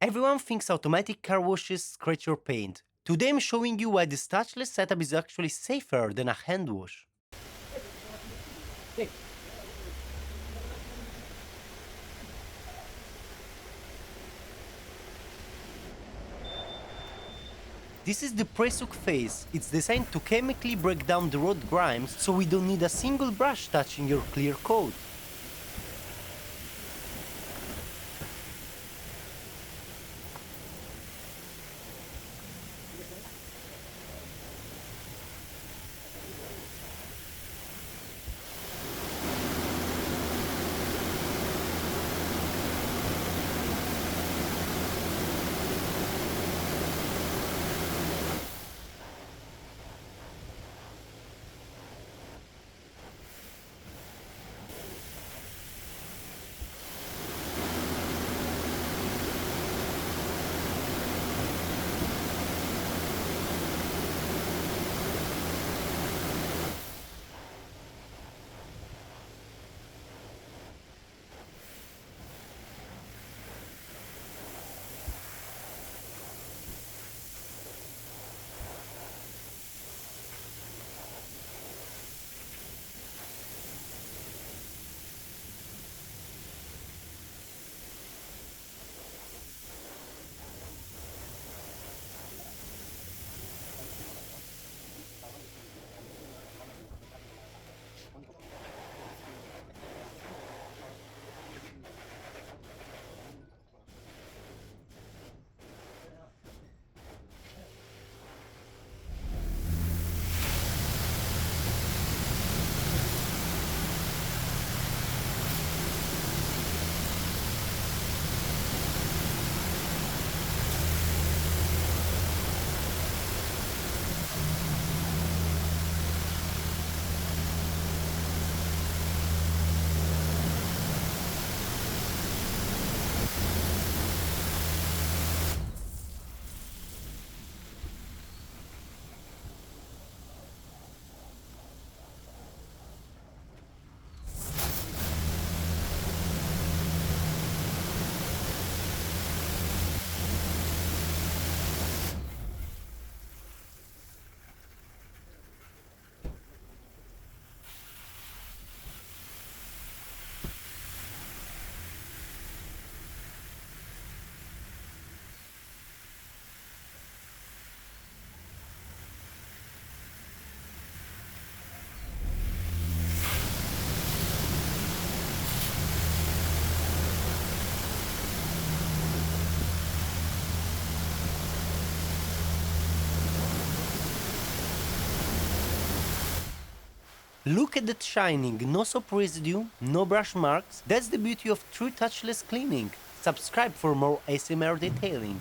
Everyone thinks automatic car washes scratch your paint. Today I'm showing you why this touchless setup is actually safer than a hand wash. This is the Presoak phase. It's designed to chemically break down the road grimes so we don't need a single brush touching your clear coat. Look at that shining, no soap residue, no brush marks. That's the beauty of true touchless cleaning. Subscribe for more ASMR detailing.